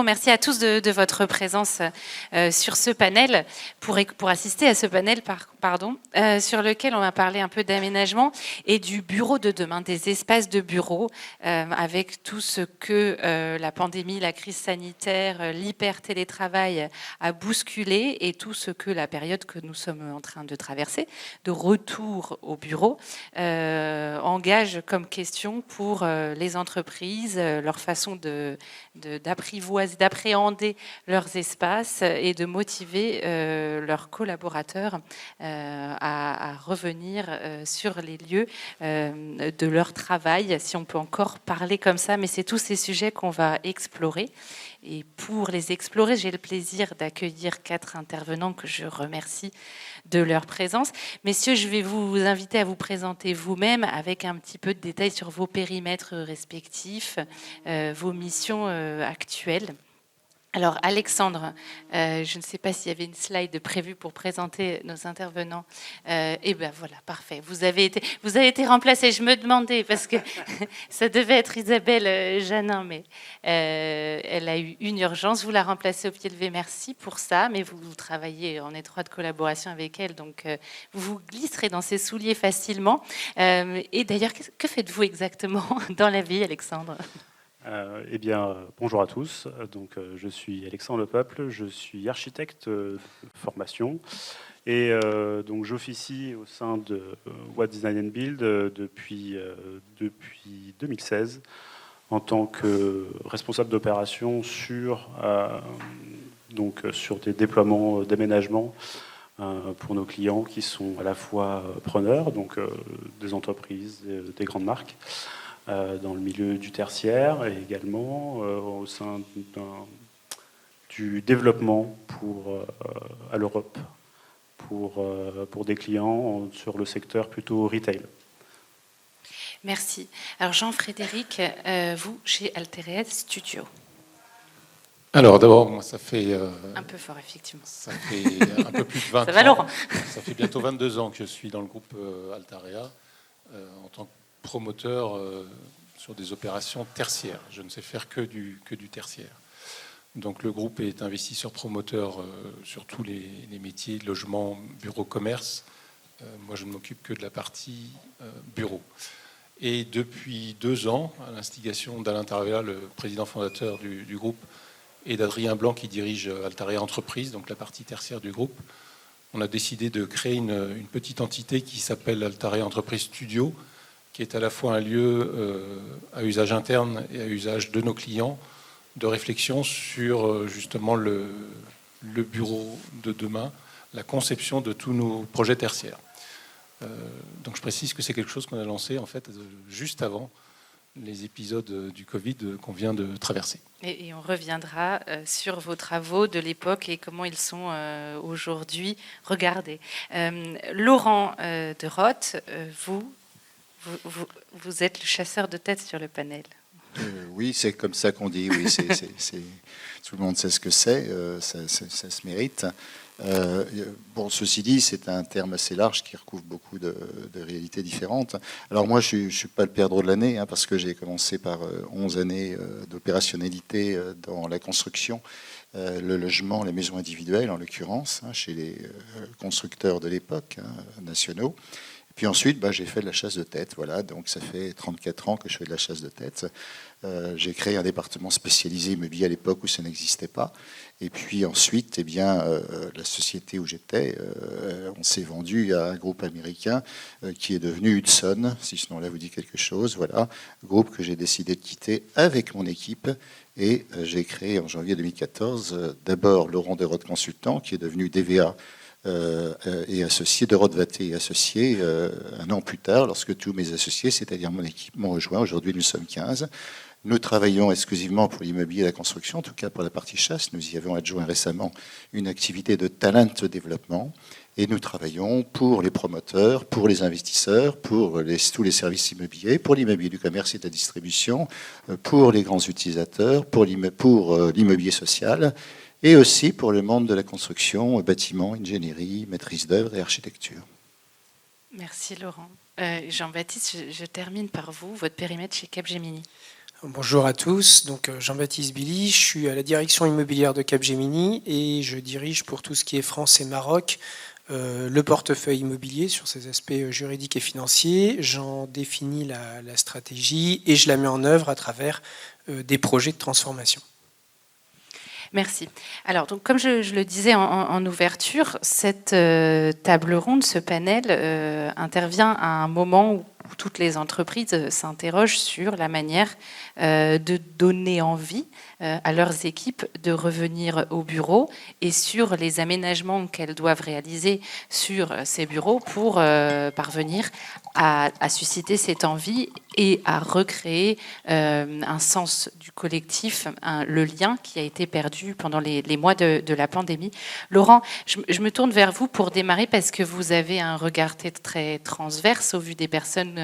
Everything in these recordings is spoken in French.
Merci à tous de votre présence sur ce panel, pour assister à ce panel, sur lequel on va parler un peu d'aménagement et du bureau de demain, des espaces de bureau, avec tout ce que la pandémie, la crise sanitaire, l'hyper-télétravail a bousculé et tout ce que la période que nous sommes en train de traverser, de retour au bureau, engage comme question pour les entreprises, leur façon d'appréhender leurs espaces et de motiver leurs collaborateurs à revenir sur les lieux de leur travail, si on peut encore parler comme ça, mais c'est tous ces sujets qu'on va explorer. Et pour les explorer, j'ai le plaisir d'accueillir 4 intervenants que je remercie de leur présence. Messieurs, je vais vous inviter à vous présenter vous-même avec un petit peu de détails sur vos périmètres respectifs, vos missions actuelles. Alors Alexandre, je ne sais pas s'il y avait une slide prévue pour présenter nos intervenants. Et ben voilà, parfait. Vous avez été remplacé. Je me demandais parce que ça devait être Isabelle Janin, mais elle a eu une urgence. Vous la remplacez au pied levé. Merci pour ça. Mais vous travaillez en étroite collaboration avec elle, donc vous vous glisserez dans ses souliers facilement. Et d'ailleurs, que faites-vous exactement dans la vie, Alexandre ? Bonjour à tous. Donc, je suis Alexandre Lepeuple, je suis architecte de formation et donc j'officie au sein de What Design and Build depuis 2016 en tant que responsable d'opération sur des déploiements d'aménagement pour nos clients qui sont à la fois preneurs, donc des entreprises, des grandes marques, dans le milieu du tertiaire et également au sein du développement à l'Europe pour des clients sur le secteur plutôt retail. Merci. Alors Jean-Frédéric, vous chez Altered Studio. Alors d'abord, moi ça fait... un peu fort, effectivement. Ça fait un peu plus de 20 ans. Ça va, Laurent ? Ça fait bientôt 22 ans que je suis dans le groupe Altarea en tant que promoteur sur des opérations tertiaires. Je ne sais faire que du tertiaire. Donc le groupe est investisseur promoteur sur tous les métiers, logement, bureau, commerce. Moi, je ne m'occupe que de la partie bureau. Et depuis 2 ans, à l'instigation d'Alain Taravella, le président fondateur du groupe, et d'Adrien Blanc qui dirige Altarea Entreprise, donc la partie tertiaire du groupe, on a décidé de créer une petite entité qui s'appelle Altarea Entreprise Studio, qui est à la fois un lieu à usage interne et à usage de nos clients, de réflexion sur justement le bureau de demain, la conception de tous nos projets tertiaires. Donc je précise que c'est quelque chose qu'on a lancé en fait juste avant les épisodes du Covid qu'on vient de traverser. Et on reviendra sur vos travaux de l'époque et comment ils sont aujourd'hui regardés. Laurent de Roth, vous êtes le chasseur de tête sur le panel. Oui, c'est comme ça qu'on dit. Oui, tout le monde sait ce que c'est. Ça se mérite. Bon, ceci dit, c'est un terme assez large qui recouvre beaucoup de réalités différentes. Alors moi, je ne suis pas le perdreau de l'année, parce que j'ai commencé par 11 années d'opérationnalité dans la construction, le logement, les maisons individuelles en l'occurrence, chez les constructeurs de l'époque, nationaux. Puis ensuite, j'ai fait de la chasse de tête. Voilà, donc ça fait 34 ans que je fais de la chasse de tête. J'ai créé un département spécialisé immobilier à l'époque où ça n'existait pas. Et puis ensuite, la société où j'étais, on s'est vendu à un groupe américain qui est devenu Hudson, si ce nom-là vous dit quelque chose. Voilà, groupe que j'ai décidé de quitter avec mon équipe. Et j'ai créé en janvier 2014 d'abord Laurent de Roth Consultant, qui est devenu DVA et associé de Rothvaté et associé un an plus tard, lorsque tous mes associés, c'est-à-dire mon équipe, m'ont rejoint. Aujourd'hui, nous sommes 15. Nous travaillons exclusivement pour l'immobilier et la construction, en tout cas pour la partie chasse. Nous y avons adjoint récemment une activité de talent développement. Et nous travaillons pour les promoteurs, pour les investisseurs, pour tous les services immobiliers, pour l'immobilier du commerce et de la distribution, pour les grands utilisateurs, pour l'immobilier social, et aussi pour le monde de la construction, bâtiment, ingénierie, maîtrise d'œuvre et architecture. Merci Laurent. Jean-Baptiste, je termine par vous, votre périmètre chez Capgemini. Bonjour à tous, donc Jean-Baptiste Billy, je suis à la direction immobilière de Capgemini et je dirige pour tout ce qui est France et Maroc le portefeuille immobilier sur ses aspects juridiques et financiers. J'en définis la stratégie et je la mets en œuvre à travers des projets de transformation. Merci. Alors, donc, comme je le disais en ouverture, cette table ronde, ce panel intervient à un moment où toutes les entreprises s'interrogent sur la manière de donner envie à leurs équipes de revenir au bureau et sur les aménagements qu'elles doivent réaliser sur ces bureaux pour parvenir à susciter cette envie et à recréer un sens du collectif, le lien qui a été perdu pendant les mois de la pandémie. Laurent, je me tourne vers vous pour démarrer parce que vous avez un regard très transverse au vu des personnes,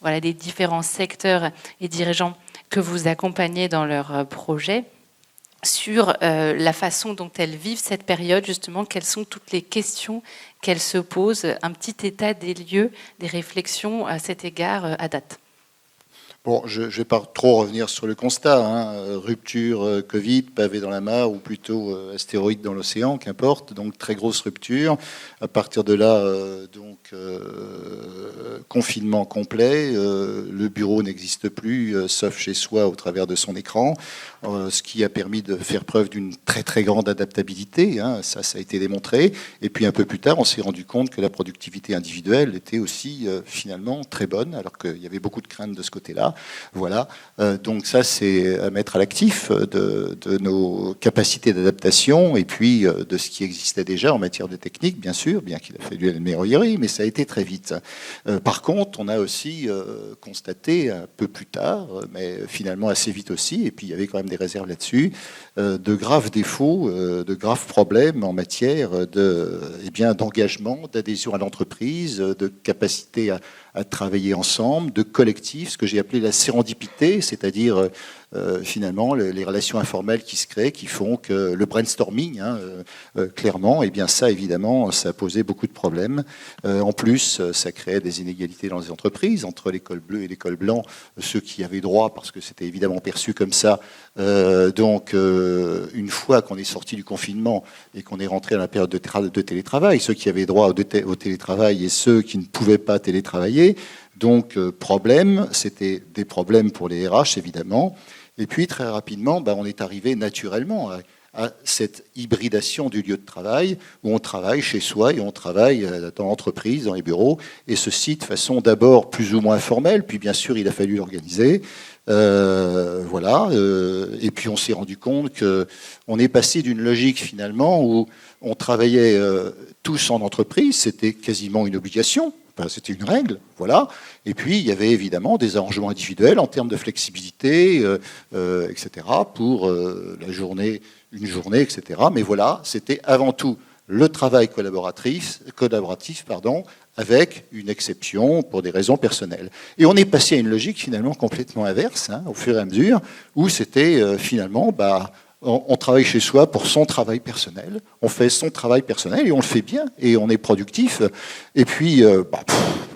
voilà, des différents secteurs et dirigeants que vous accompagnez dans leurs projets, sur la façon dont elles vivent cette période, justement, quelles sont toutes les questions qu'elles se posent, un petit état des lieux, des réflexions à cet égard à date. Bon, je ne vais pas trop revenir sur le constat, hein. Rupture Covid, pavé dans la mare, ou plutôt astéroïde dans l'océan, qu'importe. Donc très grosse rupture. À partir de là, confinement complet. Le bureau n'existe plus, sauf chez soi au travers de son écran, ce qui a permis de faire preuve d'une très grande adaptabilité. Hein. Ça a été démontré. Et puis un peu plus tard, on s'est rendu compte que la productivité individuelle était aussi finalement très bonne, alors qu'il y avait beaucoup de craintes de ce côté-là. Voilà, donc ça c'est à mettre à l'actif de nos capacités d'adaptation et puis de ce qui existait déjà en matière de technique, bien sûr, bien qu'il a fallu l'améliorer, mais ça a été très vite. Par contre, on a aussi constaté un peu plus tard, mais finalement assez vite aussi, et puis il y avait quand même des réserves là-dessus, de graves défauts, de graves problèmes en matière d'engagement, d'adhésion à l'entreprise, de capacité à travailler ensemble, de collectif, ce que j'ai appelé la sérendipité, c'est-à-dire finalement les relations informelles qui se créent, qui font que le brainstorming, clairement, et bien ça évidemment, ça a posé beaucoup de problèmes. En plus, ça créait des inégalités dans les entreprises, entre l'école bleue et l'école blanc, ceux qui avaient droit, parce que c'était évidemment perçu comme ça. Une fois qu'on est sorti du confinement et qu'on est rentré dans la période de télétravail, ceux qui avaient droit au télétravail et ceux qui ne pouvaient pas télétravailler, donc problème, c'était des problèmes pour les RH évidemment. Et puis très rapidement, on est arrivé naturellement à cette hybridation du lieu de travail, où on travaille chez soi et on travaille dans l'entreprise, dans les bureaux, et ceci de façon d'abord plus ou moins formelle, puis bien sûr il a fallu l'organiser. Et puis on s'est rendu compte qu'on est passé d'une logique finalement où on travaillait tous en entreprise, c'était quasiment une obligation. C'était une règle, voilà. Et puis, il y avait évidemment des arrangements individuels en termes de flexibilité, etc., pour la journée, une journée, etc. Mais voilà, c'était avant tout le travail collaboratif, avec une exception pour des raisons personnelles. Et on est passé à une logique finalement complètement inverse, au fur et à mesure, où c'était finalement... on travaille chez soi pour son travail personnel, on fait son travail personnel et on le fait bien et on est productif. Et puis,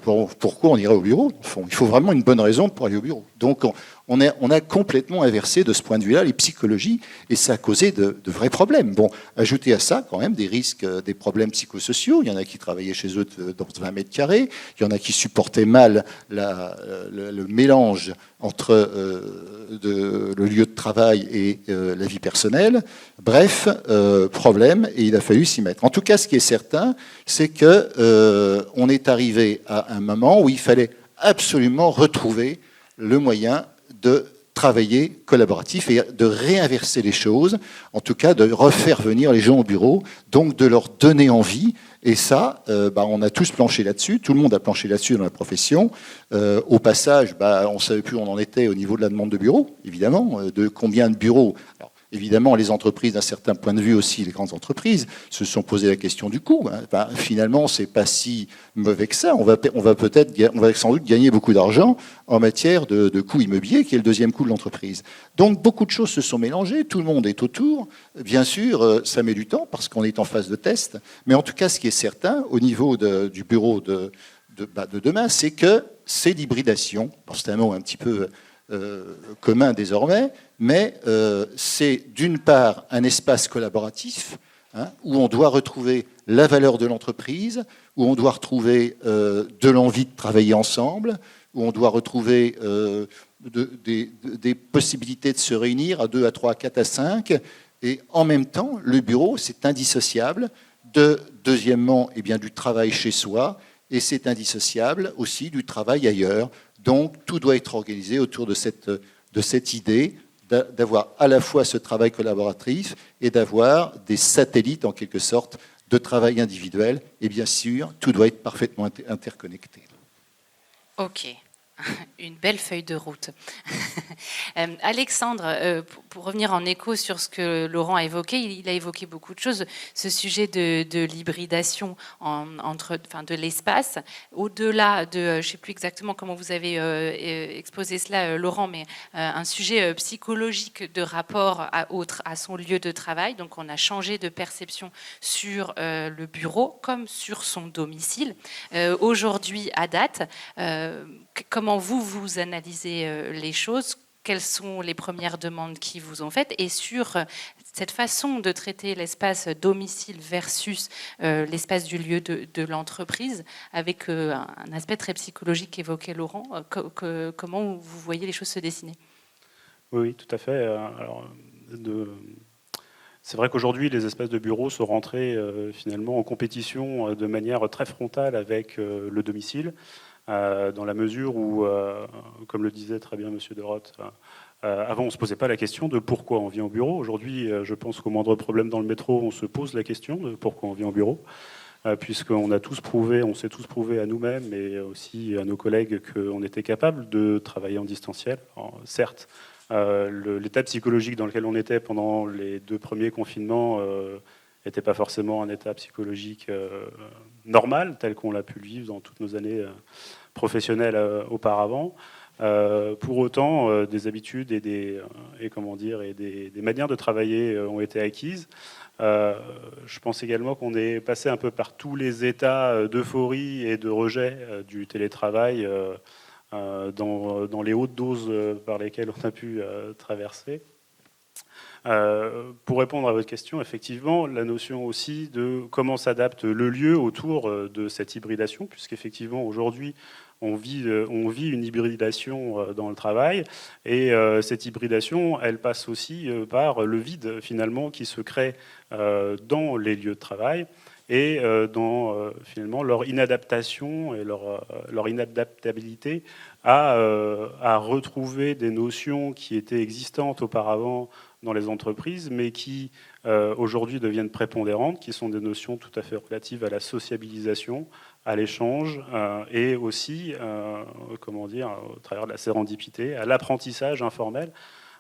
pourquoi on irait au bureau ? Il faut vraiment une bonne raison pour aller au bureau. Donc, on a complètement inversé de ce point de vue-là les psychologies et ça a causé de vrais problèmes. Bon, ajoutez à ça quand même des risques, des problèmes psychosociaux. Il y en a qui travaillaient chez eux dans 20 mètres carrés. Il y en a qui supportaient mal le mélange entre le lieu de travail et la vie personnelle. Bref, problème, et il a fallu s'y mettre. En tout cas, ce qui est certain, c'est qu'on est arrivé à un moment où il fallait absolument retrouver le moyen de travailler collaboratif et de réinverser les choses, en tout cas de refaire venir les gens au bureau, donc de leur donner envie. Et ça, on a tous planché là-dessus, tout le monde a planché là-dessus dans la profession. Au passage, on ne savait plus où on en était au niveau de la demande de bureaux, évidemment, de combien de bureaux. Alors, évidemment, les entreprises, d'un certain point de vue aussi, les grandes entreprises, se sont posé la question du coût. Finalement, c'est pas si mauvais que ça. On va sans doute gagner beaucoup d'argent en matière de coût immobilier, qui est le deuxième coût de l'entreprise. Donc, beaucoup de choses se sont mélangées. Tout le monde est autour. Bien sûr, ça met du temps parce qu'on est en phase de test. Mais en tout cas, ce qui est certain, au niveau du bureau de demain, c'est que c'est l'hybridation. C'est un mot un petit peu commun désormais, mais c'est d'une part un espace collaboratif, où on doit retrouver la valeur de l'entreprise, où on doit retrouver de l'envie de travailler ensemble, où on doit retrouver des possibilités de se réunir à 2, à 3, à 4, à 5. Et en même temps, le bureau, c'est indissociable deuxièmement, eh bien, du travail chez soi, et c'est indissociable aussi du travail ailleurs. Donc, tout doit être organisé autour de cette idée d'avoir à la fois ce travail collaboratif et d'avoir des satellites, en quelque sorte, de travail individuel. Et bien sûr, tout doit être parfaitement interconnecté. Ok. Une belle feuille de route. Alexandre, pour revenir en écho sur ce que Laurent a évoqué, il a évoqué beaucoup de choses. Ce sujet de l'hybridation de l'espace, au-delà de, je ne sais plus exactement comment vous avez exposé cela, Laurent, mais un sujet psychologique de rapport à son lieu de travail. Donc on a changé de perception sur le bureau comme sur son domicile. Aujourd'hui, à date, comment vous analysez les choses? Quelles sont les premières demandes qui vous ont faites? Et sur cette façon de traiter l'espace domicile versus l'espace du lieu de l'entreprise, avec un aspect très psychologique qu'évoquait Laurent, comment vous voyez les choses se dessiner? Oui, tout à fait. C'est vrai qu'aujourd'hui, les espaces de bureau sont rentrés finalement en compétition de manière très frontale avec le domicile. Dans la mesure où, comme le disait très bien M. De Roth, avant on ne se posait pas la question de pourquoi on vient au bureau. Aujourd'hui, je pense qu'au moindre problème dans le métro, on se pose la question de pourquoi on vient au bureau, puisqu'on on s'est tous prouvé à nous-mêmes et aussi à nos collègues qu'on était capable de travailler en distanciel. Alors, certes, l'état psychologique dans lequel on était pendant les 2 premiers confinements n'était pas forcément un état psychologique normal, tel qu'on l'a pu le vivre dans toutes nos années professionnelles auparavant. Pour autant, des habitudes et des manières de travailler ont été acquises. Je pense également qu'on est passé un peu par tous les états d'euphorie et de rejet du télétravail dans les hautes doses par lesquelles on a pu traverser. Pour répondre à votre question, effectivement, la notion aussi de comment s'adapte le lieu autour de cette hybridation, puisqu'effectivement, aujourd'hui, on vit une hybridation dans le travail, et cette hybridation, elle passe aussi par le vide, finalement, qui se crée dans les lieux de travail, et dans finalement leur inadaptation et leur inadaptabilité à retrouver des notions qui étaient existantes auparavant dans les entreprises, mais qui aujourd'hui deviennent prépondérantes, qui sont des notions tout à fait relatives à la sociabilisation, à l'échange et aussi, au travers de la sérendipité, à l'apprentissage informel.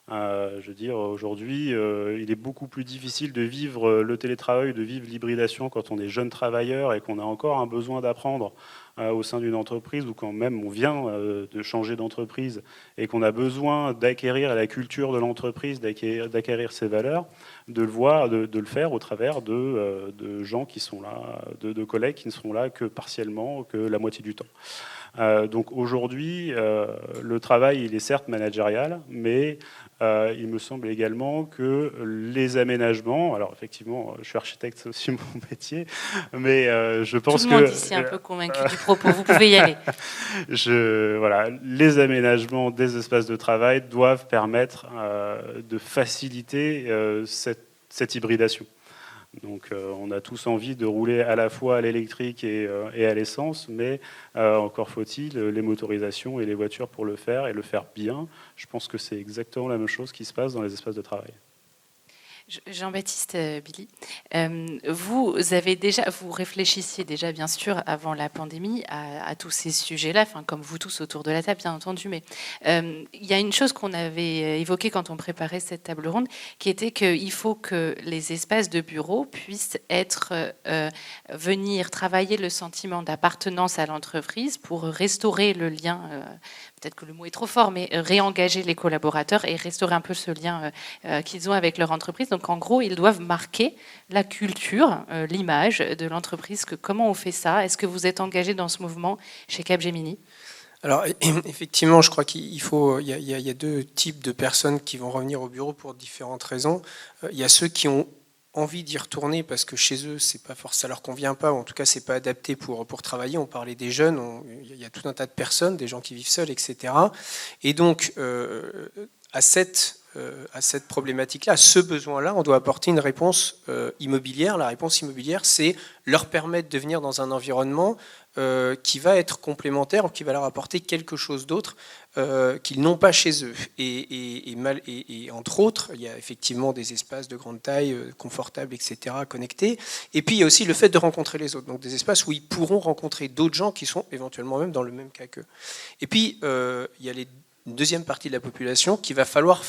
Je veux dire, aujourd'hui, il est beaucoup plus difficile de vivre le télétravail, de vivre l'hybridation quand on est jeune travailleur et qu'on a encore un besoin d'apprendre au sein d'une entreprise, ou quand même on vient de changer d'entreprise et qu'on a besoin d'acquérir la culture de l'entreprise, d'acquérir ses valeurs, de le faire au travers de gens qui sont là, de collègues qui ne seront là que partiellement, que la moitié du temps. Donc aujourd'hui, le travail, il est certes managérial, mais il me semble également que les aménagements, alors effectivement, je suis architecte, c'est aussi mon métier, mais je pense que... Tout le monde ici est un peu convaincu du propos, vous pouvez y aller. Les aménagements des espaces de travail doivent permettre de faciliter cette hybridation. Donc on a tous envie de rouler à la fois à l'électrique et à l'essence, mais encore faut-il les motorisations et les voitures pour le faire, et le faire bien. Je pense que c'est exactement la même chose qui se passe dans les espaces de travail. Jean-Baptiste Billy, vous réfléchissiez déjà bien sûr avant la pandémie à tous ces sujets-là, comme vous tous autour de la table bien entendu, mais il y a une chose qu'on avait évoquée quand on préparait cette table ronde, qui était qu'il faut que les espaces de bureau puissent venir travailler le sentiment d'appartenance à l'entreprise pour restaurer le lien, peut-être que le mot est trop fort, mais réengager les collaborateurs et restaurer un peu ce lien qu'ils ont avec leur entreprise. Donc en gros, ils doivent marquer la culture, l'image de l'entreprise. Comment on fait ça? Est-ce que vous êtes engagé dans ce mouvement chez Capgemini? Alors effectivement, je crois il y a deux types de personnes qui vont revenir au bureau pour différentes raisons. Il y a ceux qui ont envie d'y retourner parce que chez eux, c'est pas forcément, ça leur convient pas, ou en tout cas, c'est pas adapté pour travailler. On parlait des jeunes, il y a tout un tas de personnes, des gens qui vivent seuls, etc. Et donc, à cette problématique-là, à ce besoin-là, on doit apporter une réponse immobilière. La réponse immobilière, c'est leur permettre de venir dans un environnement qui va être complémentaire ou qui va leur apporter quelque chose d'autre qu'ils n'ont pas chez eux. Et entre autres, il y a effectivement des espaces de grande taille, confortables, etc., connectés. Et puis, il y a aussi le fait de rencontrer les autres. Donc, des espaces où ils pourront rencontrer d'autres gens qui sont éventuellement même dans le même cas qu'eux. Et puis, il y a une deuxième partie de la population qu'il va falloir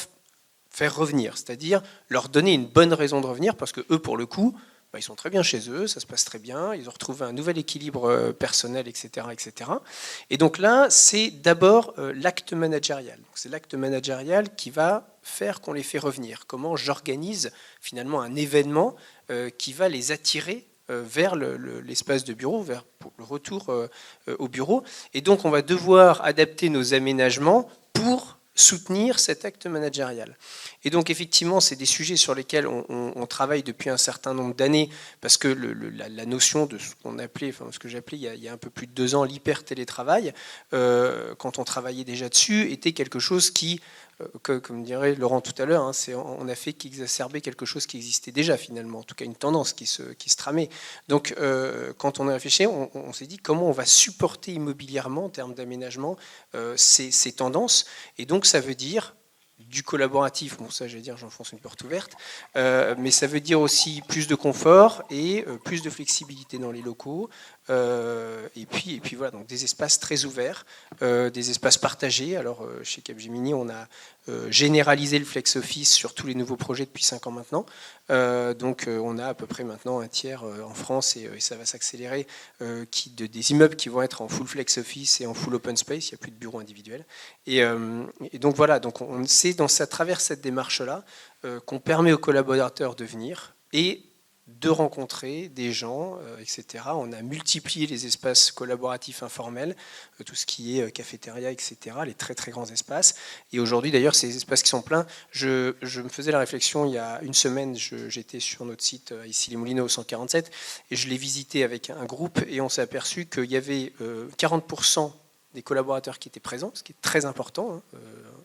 faire revenir, c'est-à-dire leur donner une bonne raison de revenir, parce que eux, pour le coup, ils sont très bien chez eux, ça se passe très bien, ils ont retrouvé un nouvel équilibre personnel, etc., etc. Et donc là, c'est d'abord l'acte managérial. C'est l'acte managérial qui va faire qu'on les fait revenir. Comment j'organise finalement un événement qui va les attirer vers l'espace de bureau, vers le retour au bureau. Et donc, on va devoir adapter nos aménagements pour soutenir cet acte managérial. Et donc effectivement, c'est des sujets sur lesquels on travaille depuis un certain nombre d'années, parce que la notion de ce qu'on appelait, enfin ce que j'appelais il y a un peu plus de 2 ans l'hyper-télétravail, quand on travaillait déjà dessus, était quelque chose qui, comme dirait Laurent tout à l'heure, hein, on a fait qu'exacerber quelque chose qui existait déjà finalement, en tout cas une tendance qui se tramait. Donc quand on a réfléchi, on s'est dit comment on va supporter immobilièrement en termes d'aménagement ces tendances. Et donc ça veut dire du collaboratif, bon ça j'allais dire j'enfonce une porte ouverte, mais ça veut dire aussi plus de confort et plus de flexibilité dans les locaux, et puis voilà, donc des espaces très ouverts, des espaces partagés. Alors chez Capgemini on a généralisé le flex office sur tous les nouveaux projets depuis 5 ans maintenant, donc on a à peu près maintenant un tiers en France, et ça va s'accélérer, des immeubles qui vont être en full flex office et en full open space, il n'y a plus de bureaux individuels, et donc voilà, donc on sait à travers cette démarche-là qu'on permet aux collaborateurs de venir et de rencontrer des gens, etc. On a multiplié les espaces collaboratifs informels, tout ce qui est cafétéria, etc., les très très grands espaces. Et aujourd'hui, d'ailleurs, ces espaces qui sont pleins, je me faisais la réflexion il y a une semaine, j'étais sur notre site ici les Moulineaux 147, et je l'ai visité avec un groupe, et on s'est aperçu qu'il y avait 40% des collaborateurs qui étaient présents, ce qui est très important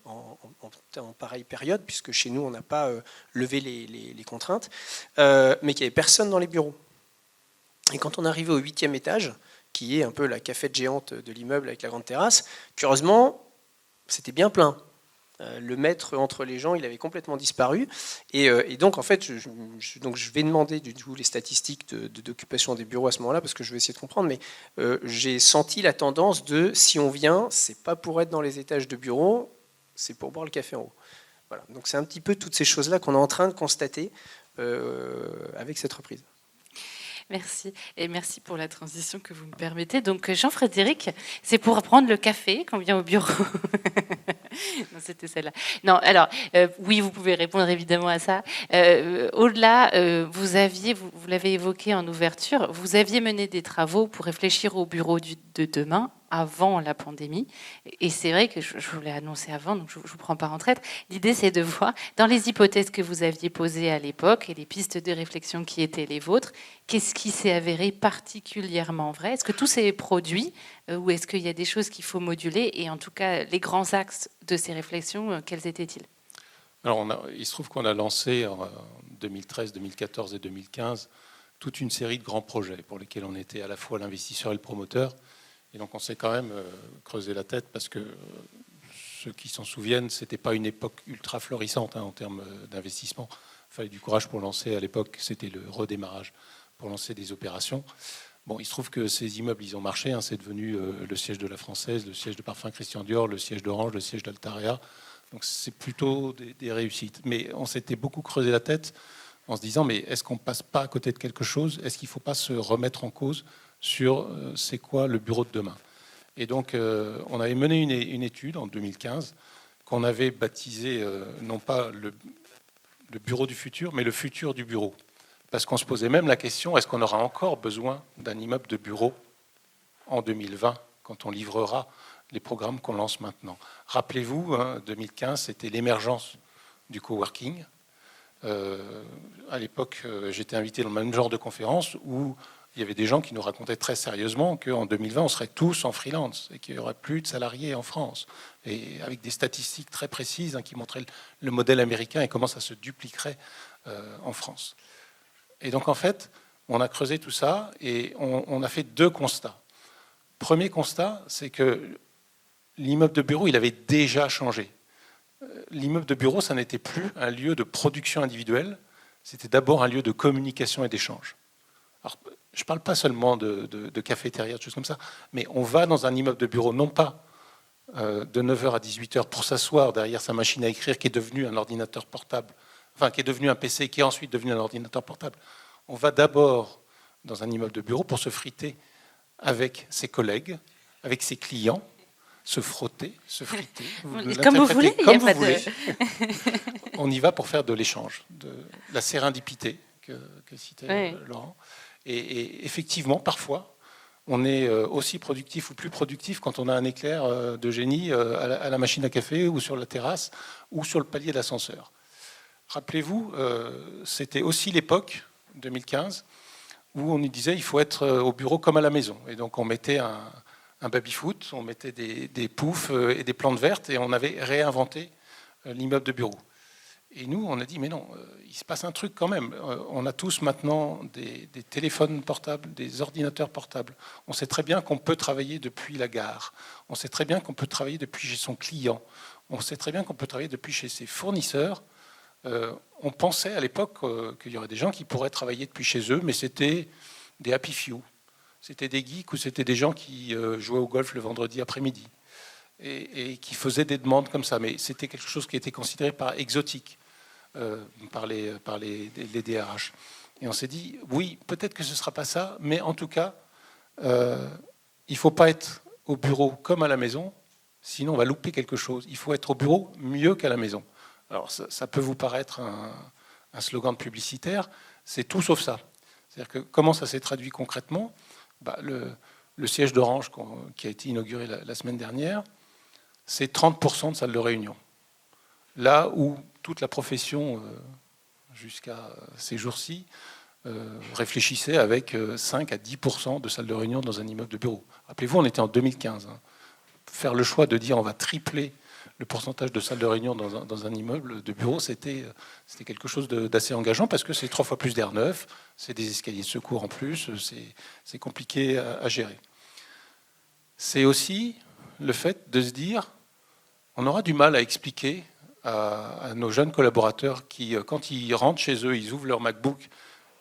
en pareille période, puisque chez nous, on n'a pas levé les contraintes, mais qu'il n'y avait personne dans les bureaux. Et quand on arrivait au 8e étage, qui est un peu la cafette géante de l'immeuble avec la grande terrasse, curieusement, c'était bien plein. Le mètre entre les gens, il avait complètement disparu. Et donc, en fait, je vais demander du coup les statistiques d'occupation des bureaux à ce moment-là, parce que je vais essayer de comprendre, mais j'ai senti la tendance de, si on vient, c'est pas pour être dans les étages de bureaux, c'est pour boire le café en haut. Voilà. Donc c'est un petit peu toutes ces choses-là qu'on est en train de constater avec cette reprise. Merci. Et merci pour la transition que vous me permettez. Donc, Jean-Frédéric, c'est pour prendre le café qu'on vient au bureau. Non, c'était celle-là. Non, alors, oui, vous pouvez répondre évidemment à ça. Au-delà, vous l'avez évoqué en ouverture, vous aviez mené des travaux pour réfléchir au bureau de demain, avant la pandémie. Et c'est vrai que je vous l'ai annoncé avant, donc je ne vous prends pas en traître. L'idée, c'est de voir, dans les hypothèses que vous aviez posées à l'époque et les pistes de réflexion qui étaient les vôtres, qu'est-ce qui s'est avéré particulièrement vrai? Est-ce que tout s'est produit ou est-ce qu'il y a des choses qu'il faut moduler? Et en tout cas, les grands axes de ces réflexions, quels étaient-ils? Alors, il se trouve qu'on a lancé en 2013, 2014 et 2015 toute une série de grands projets pour lesquels on était à la fois l'investisseur et le promoteur. Et donc on s'est quand même creusé la tête, parce que ceux qui s'en souviennent, ce n'était pas une époque ultra florissante en termes d'investissement. Il fallait du courage pour lancer, à l'époque, c'était le redémarrage, pour lancer des opérations. Bon, il se trouve que ces immeubles, ils ont marché. C'est devenu le siège de la Française, le siège de Parfum Christian Dior, le siège d'Orange, le siège d'Altarea. Donc c'est plutôt des réussites. Mais on s'était beaucoup creusé la tête en se disant, mais est-ce qu'on ne passe pas à côté de quelque chose? Est-ce qu'il ne faut pas se remettre en cause sur c'est quoi le bureau de demain? Et donc, on avait mené une étude en 2015 qu'on avait baptisée non pas le bureau du futur, mais le futur du bureau. Parce qu'on se posait même la question, est-ce qu'on aura encore besoin d'un immeuble de bureau en 2020, quand on livrera les programmes qu'on lance maintenant. Rappelez-vous, 2015, c'était l'émergence du coworking. À l'époque, j'étais invité dans le même genre de conférence où il y avait des gens qui nous racontaient très sérieusement qu'en 2020, on serait tous en freelance et qu'il n'y aurait plus de salariés en France. Et avec des statistiques très précises qui montraient le modèle américain et comment ça se dupliquerait en France. Et donc, en fait, on a creusé tout ça et on a fait 2 constats. Premier constat, c'est que l'immeuble de bureau, il avait déjà changé. L'immeuble de bureau, ça n'était plus un lieu de production individuelle, c'était d'abord un lieu de communication et d'échange. Alors, je ne parle pas seulement de cafétéria, de choses comme ça, mais on va dans un immeuble de bureau, non pas de 9h à 18h pour s'asseoir derrière sa machine à écrire qui est devenue un ordinateur portable, enfin qui est devenu un PC qui est ensuite devenu un ordinateur portable. On va d'abord dans un immeuble de bureau pour se friter avec ses collègues, avec ses clients, se frotter, se friter. Comme vous voulez, comme vous voulez. On y va pour faire de l'échange, de la sérendipité que citait Laurent. Et effectivement, parfois, on est aussi productif ou plus productif quand on a un éclair de génie à la machine à café ou sur la terrasse ou sur le palier d'ascenseur. Rappelez-vous, c'était aussi l'époque, 2015, où on nous disait il faut être au bureau comme à la maison. Et donc on mettait un baby-foot, on mettait des poufs et des plantes vertes et on avait réinventé l'immeuble de bureau. Et nous, on a dit, mais non, il se passe un truc quand même. On a tous maintenant des téléphones portables, des ordinateurs portables. On sait très bien qu'on peut travailler depuis la gare. On sait très bien qu'on peut travailler depuis chez son client. On sait très bien qu'on peut travailler depuis chez ses fournisseurs. On pensait à l'époque qu'il y aurait des gens qui pourraient travailler depuis chez eux, mais c'était des happy few. C'était des geeks ou c'était des gens qui jouaient au golf le vendredi après-midi et qui faisaient des demandes comme ça. Mais c'était quelque chose qui était considéré par exotique par les DRH. Et on s'est dit, oui, peut-être que ce ne sera pas ça, mais en tout cas, il ne faut pas être au bureau comme à la maison, sinon on va louper quelque chose. Il faut être au bureau mieux qu'à la maison. Alors ça peut vous paraître un slogan publicitaire, c'est tout sauf ça. C'est-à-dire que comment ça s'est traduit concrètement ? Le siège d'Orange qui a été inauguré la semaine dernière, c'est 30% de salles de réunion. Là où toute la profession, jusqu'à ces jours-ci, réfléchissait avec 5 à 10% de salles de réunion dans un immeuble de bureau. Rappelez-vous, on était en 2015. Faire le choix de dire on va tripler le pourcentage de salles de réunion dans un immeuble de bureau, c'était quelque chose d'assez engageant parce que c'est 3 fois plus d'air neuf, c'est des escaliers de secours en plus, c'est compliqué à gérer. C'est aussi le fait de se dire on aura du mal à expliquer à nos jeunes collaborateurs qui, quand ils rentrent chez eux, ils ouvrent leur MacBook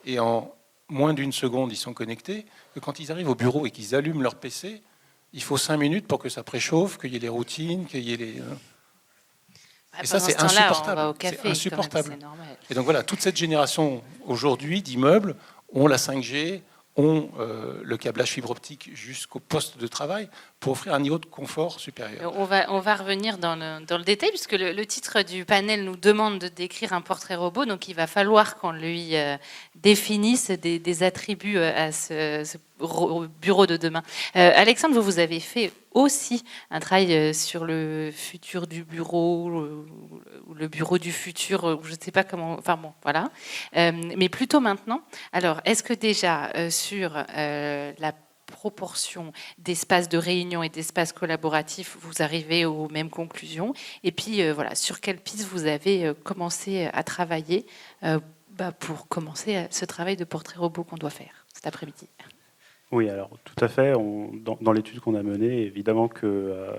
et en moins d'1 seconde, ils sont connectés, que quand ils arrivent au bureau et qu'ils allument leur PC, il faut 5 minutes pour que ça préchauffe, qu'il y ait les routines, qu'il y ait les... Et ça, c'est insupportable. C'est insupportable. Même, c'est normal. Et donc voilà, toute cette génération aujourd'hui d'immeubles ont la 5G, ont le câblage fibre optique jusqu'au poste de travail pour offrir un niveau de confort supérieur. On va revenir dans le détail, puisque le titre du panel nous demande de décrire un portrait robot, donc il va falloir qu'on lui définisse des attributs à ce bureau de demain. Alexandre, vous avez fait aussi un travail sur le futur du bureau, ou le bureau du futur, je ne sais pas comment... Enfin bon, voilà. Mais plutôt maintenant. Alors, est-ce que déjà, sur la proportion d'espaces de réunion et d'espaces collaboratifs, vous arrivez aux mêmes conclusions? Et puis, voilà, sur quelle piste vous avez commencé à travailler pour commencer ce travail de portrait robot qu'on doit faire cet après-midi? Oui, alors tout à fait. Dans l'étude qu'on a menée, évidemment que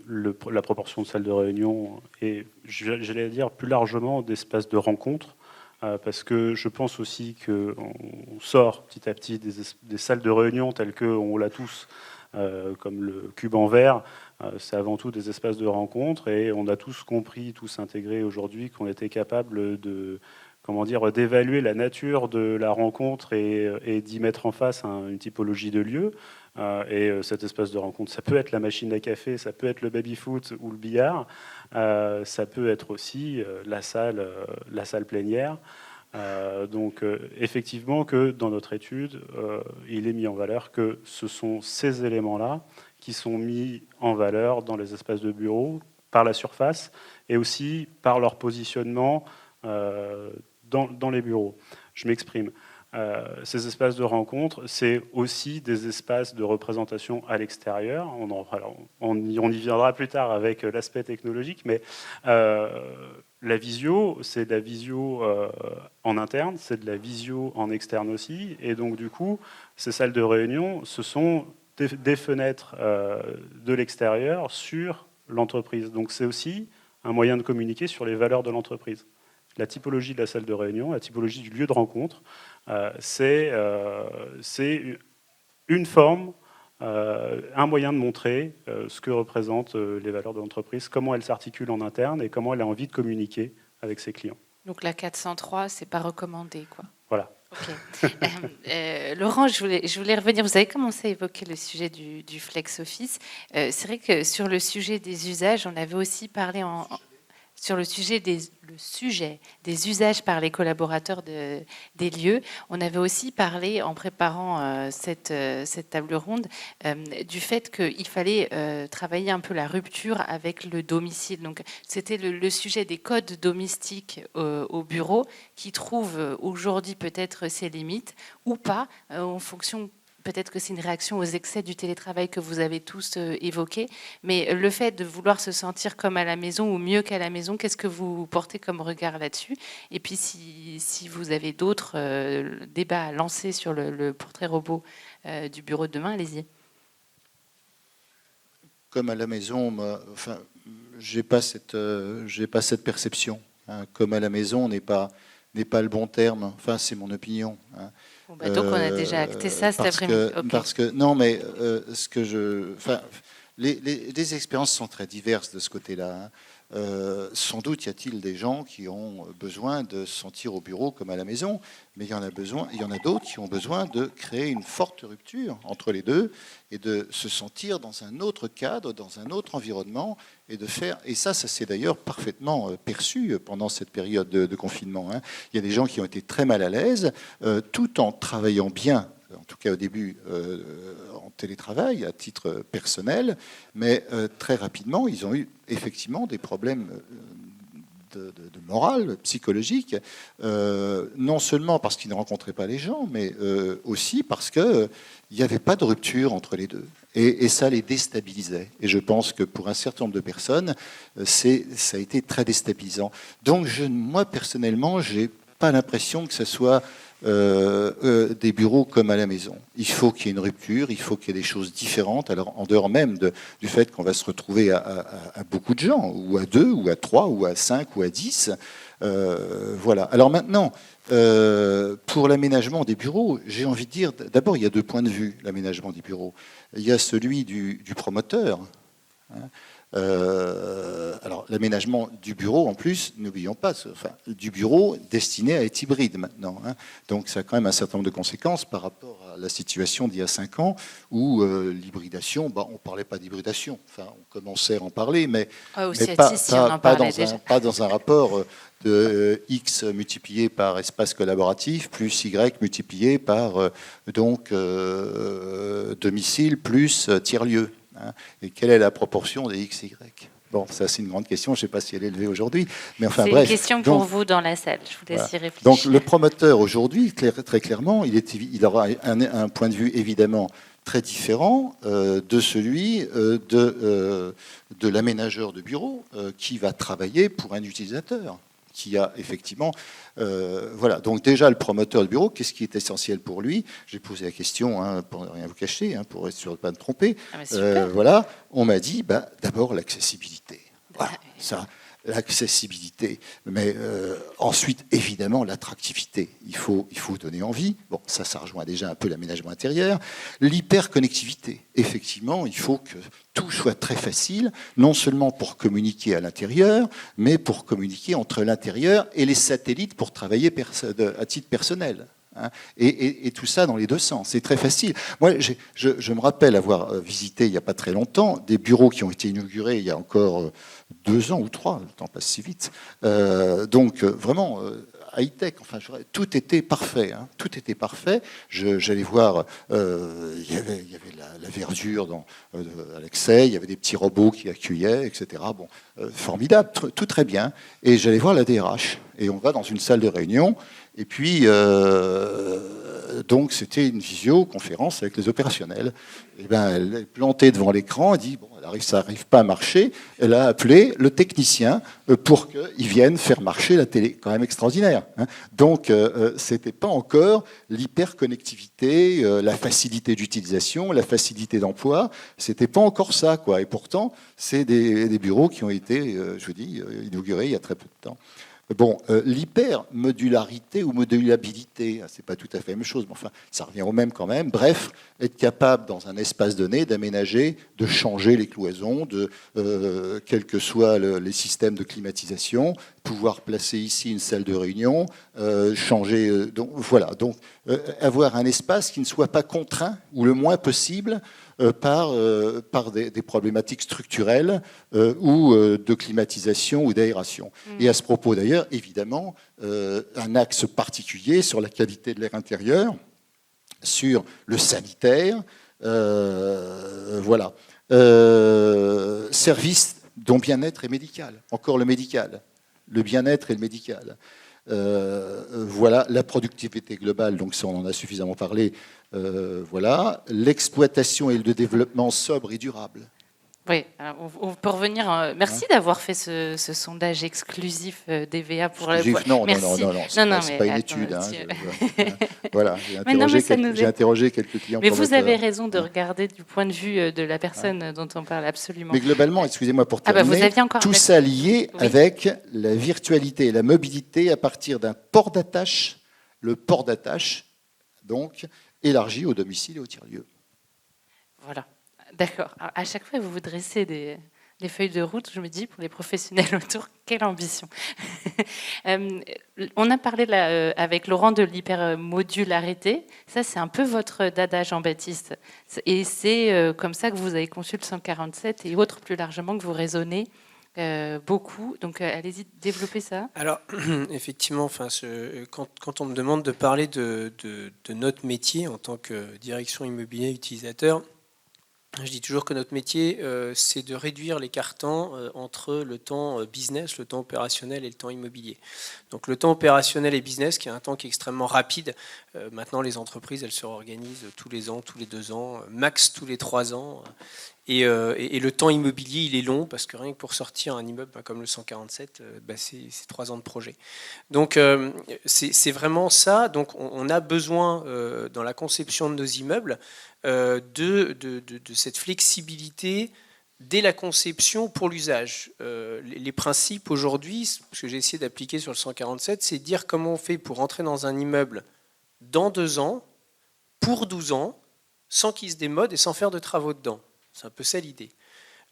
la proportion de salles de réunion et, j'allais dire plus largement, d'espaces de rencontre, parce que je pense aussi qu'on sort petit à petit des salles de réunion telles qu'on l'a tous, comme le cube en verre. C'est avant tout des espaces de rencontre et on a tous compris, tous intégrés aujourd'hui qu'on était capable d'évaluer la nature de la rencontre et d'y mettre en face une typologie de lieu. Et cet espace de rencontre, ça peut être la machine à café, ça peut être le baby-foot ou le billard, ça peut être aussi la salle plénière. Donc effectivement que dans notre étude, il est mis en valeur que ce sont ces éléments-là qui sont mis en valeur dans les espaces de bureau par la surface et aussi par leur positionnement dans les bureaux. Je m'exprime. Ces espaces de rencontre, c'est aussi des espaces de représentation à l'extérieur. On y viendra plus tard avec l'aspect technologique, mais la visio, c'est de la visio en interne, c'est de la visio en externe aussi. Et donc, du coup, ces salles de réunion, ce sont des fenêtres de l'extérieur sur l'entreprise. Donc, c'est aussi un moyen de communiquer sur les valeurs de l'entreprise. La typologie de la salle de réunion, la typologie du lieu de rencontre, c'est une forme, un moyen de montrer ce que représentent les valeurs de l'entreprise, comment elle s'articule en interne et comment elle a envie de communiquer avec ses clients. Donc la 403, c'est pas recommandé, quoi. Voilà. Okay. Laurent, je voulais revenir. Vous avez commencé à évoquer le sujet du flex office. C'est vrai que sur le sujet des usages, on avait aussi parlé sur le sujet des usages par les collaborateurs des lieux. On avait aussi parlé, en préparant cette table ronde, du fait qu'il fallait travailler un peu la rupture avec le domicile. Donc, c'était le sujet des codes domestiques au bureau qui trouvent aujourd'hui peut-être ses limites ou pas, en fonction. Peut-être que c'est une réaction aux excès du télétravail que vous avez tous évoqués, mais le fait de vouloir se sentir comme à la maison ou mieux qu'à la maison, qu'est-ce que vous portez comme regard là-dessus? Et puis si vous avez d'autres débats à lancer sur le portrait robot du bureau de demain, allez-y. Comme à la maison, enfin, j'ai pas cette perception. Hein. Comme à la maison n'est pas le bon terme. Enfin, c'est mon opinion. Hein. Bon, bah, donc on a déjà acté ça cet après-midi. Okay. Parce que non, mais les expériences sont très diverses de ce côté-là. Hein. Sans doute y a-t-il des gens qui ont besoin de se sentir au bureau comme à la maison, mais il y en a d'autres qui ont besoin de créer une forte rupture entre les deux et de se sentir dans un autre cadre, dans un autre environnement et ça s'est d'ailleurs parfaitement perçu pendant cette période de confinement. Hein. Il y a des gens qui ont été très mal à l'aise, tout en travaillant bien, en tout cas au début, en télétravail à titre personnel, mais très rapidement, ils ont eu effectivement des problèmes de morale, psychologique, non seulement parce qu'ils ne rencontraient pas les gens, mais aussi parce qu'il n'y avait pas de rupture entre les deux. Et ça les déstabilisait. Et je pense que pour un certain nombre de personnes, ça a été très déstabilisant. Donc moi, personnellement, je n'ai pas l'impression que ce soit des bureaux comme à la maison. Il faut qu'il y ait une rupture, il faut qu'il y ait des choses différentes, alors en dehors même du fait qu'on va se retrouver à beaucoup de gens, ou à 2, ou à 3, ou à 5, ou à 10. Voilà. Alors maintenant, pour l'aménagement des bureaux, j'ai envie de dire, d'abord, il y a 2 points de vue, l'aménagement des bureaux. Il y a celui du promoteur. Hein. Alors l'aménagement du bureau, en plus, n'oublions pas, du bureau destiné à être hybride maintenant. Hein. Donc ça a quand même un certain nombre de conséquences par rapport à la situation d'il y a 5 ans où l'hybridation, on ne parlait pas d'hybridation, enfin on commençait à en parler, mais pas dans un rapport de X multiplié par espace collaboratif plus Y multiplié par domicile plus tiers-lieu. Hein, et quelle est la proportion des X, Y? Bon, ça c'est une grande question, je ne sais pas si elle est élevée aujourd'hui. Mais enfin, bref. C'est une question pour vous dans la salle, je vous laisse y réfléchir. Donc le promoteur aujourd'hui, très clairement, il aura un point de vue évidemment très différent de celui de l'aménageur de bureau qui va travailler pour un utilisateur. Qui a effectivement... voilà. Donc déjà, le promoteur de bureau, qu'est-ce qui est essentiel pour lui? J'ai posé la question, hein, pour ne rien vous cacher, hein, pour être sûr de ne pas me tromper. Voilà. On m'a dit, d'abord, l'accessibilité. Voilà, ça, l'accessibilité. Mais ensuite, évidemment, l'attractivité. Il faut donner envie. Bon, ça rejoint déjà un peu l'aménagement intérieur. L'hyperconnectivité. Effectivement, il faut que tout soit très facile, non seulement pour communiquer à l'intérieur, mais pour communiquer entre l'intérieur et les satellites pour travailler à titre personnel. Hein, et tout ça dans les 2 sens. C'est très facile. Moi, je me rappelle avoir visité il n'y a pas très longtemps des bureaux qui ont été inaugurés il y a encore 2 ans ou 3, le temps passe si vite. Donc vraiment high-tech. Enfin, tout était parfait. Hein, tout était parfait. J'allais voir, il y avait la verdure à l'accès, il y avait des petits robots qui accueillaient, etc. Bon, formidable, tout très bien. Et j'allais voir la DRH. Et on va dans une salle de réunion. Et puis, donc, c'était une visioconférence avec les opérationnels. Et ben, elle est plantée devant l'écran, elle dit, bon, ça n'arrive pas à marcher. Elle a appelé le technicien pour qu'il vienne faire marcher la télé. Quand même extraordinaire. Hein. Donc, c'était pas encore l'hyperconnectivité, la facilité d'utilisation, la facilité d'emploi. C'était pas encore ça, quoi. Et pourtant, c'est des bureaux qui ont été, je vous dis, inaugurés il y a très peu de temps. Bon, l'hypermodularité ou modulabilité, c'est pas tout à fait la même chose, mais enfin, ça revient au même quand même. Bref, être capable, dans un espace donné, d'aménager, de changer les cloisons, quels que soient les systèmes de climatisation, pouvoir placer ici une salle de réunion, changer. Donc, voilà. Donc, avoir un espace qui ne soit pas contraint, ou le moins possible, par des problématiques structurelles ou de climatisation ou d'aération. Et à ce propos d'ailleurs, évidemment, un axe particulier sur la qualité de l'air intérieur, sur le sanitaire, voilà. Service dont bien-être et médical, encore le médical, le bien-être et le médical. Voilà, la productivité globale, donc ça on en a suffisamment parlé. Voilà, l'exploitation et le développement sobre et durable. Oui, on peut revenir. Merci d'avoir fait ce sondage exclusif d'EVA pour la voix. Non, merci. Non, c'est pas une étude. Hein, voilà, j'ai interrogé quelques clients. Mais vous avez raison de regarder du point de vue de la personne dont on parle absolument. Mais globalement, excusez-moi pour terminer, tout ça lié avec la virtualité et la mobilité à partir d'un port d'attache, le port d'attache, donc élargi au domicile et au tiers-lieu. Voilà. D'accord. Alors, à chaque fois, vous vous dressez des feuilles de route, je me dis, pour les professionnels autour, quelle ambition. On a parlé là, avec Laurent de l'hypermodularité. Ça, c'est un peu votre dada, Jean-Baptiste. Et c'est comme ça que vous avez conçu le 147 et autres plus largement que vous raisonnez beaucoup. Donc, allez-y, développez ça. Alors, effectivement, enfin, quand on me demande de parler de notre métier en tant que direction immobilier utilisateur, je dis toujours que notre métier, c'est de réduire l'écart temps entre le temps business, le temps opérationnel et le temps immobilier. Donc le temps opérationnel et business, qui est un temps qui est extrêmement rapide. Maintenant, les entreprises, elles se réorganisent tous les ans, tous les 2 ans, max tous les 3 ans. Et le temps immobilier, il est long, parce que rien que pour sortir un immeuble comme le 147, c'est 3 ans de projet. Donc c'est vraiment ça. Donc on a besoin, dans la conception de nos immeubles, de cette flexibilité dès la conception pour l'usage. Les principes aujourd'hui, ce que j'ai essayé d'appliquer sur le 147, c'est de dire comment on fait pour entrer dans un immeuble dans 2 ans, pour 12 ans, sans qu'il se démode et sans faire de travaux dedans. C'est un peu ça l'idée.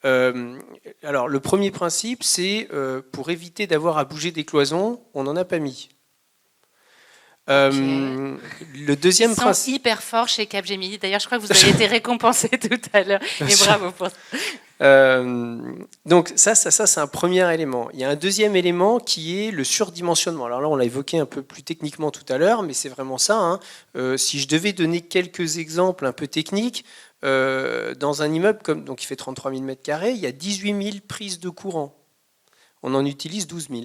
Alors le premier principe, c'est pour éviter d'avoir à bouger des cloisons, on n'en a pas mis. Le deuxième principe. Ils sont hyper forts chez Capgemini. D'ailleurs, je crois que vous avez été récompensé tout à l'heure. Et bravo pour ça. Donc ça, c'est un premier élément. Il y a un deuxième élément qui est le surdimensionnement. Alors là, on l'a évoqué un peu plus techniquement tout à l'heure, mais c'est vraiment ça. Hein. Si je devais donner quelques exemples un peu techniques, dans un immeuble donc qui fait 33 000 m², il y a 18 000 prises de courant. On en utilise 12 000.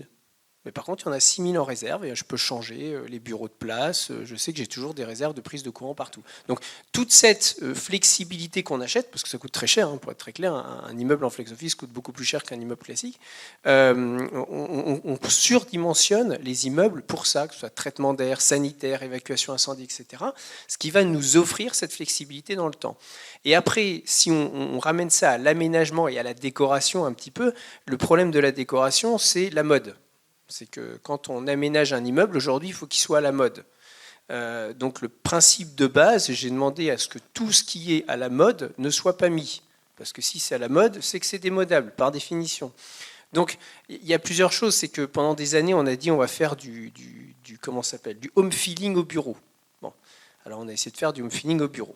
Mais par contre, il y en a 6 000 en réserve et je peux changer les bureaux de place. Je sais que j'ai toujours des réserves de prise de courant partout. Donc, toute cette flexibilité qu'on achète, parce que ça coûte très cher, hein, pour être très clair, un immeuble en flex office coûte beaucoup plus cher qu'un immeuble classique. On surdimensionne les immeubles pour ça, que ce soit traitement d'air, sanitaire, évacuation incendie, etc. Ce qui va nous offrir cette flexibilité dans le temps. Et après, si on ramène ça à l'aménagement et à la décoration un petit peu, le problème de la décoration, c'est la mode. C'est que quand on aménage un immeuble, aujourd'hui, il faut qu'il soit à la mode. Donc le principe de base, j'ai demandé à ce que tout ce qui est à la mode ne soit pas mis. Parce que si c'est à la mode, c'est que c'est démodable, par définition. Donc il y a plusieurs choses. C'est que pendant des années, on a dit on va faire du home feeling au bureau. Bon, alors on a essayé de faire du home feeling au bureau.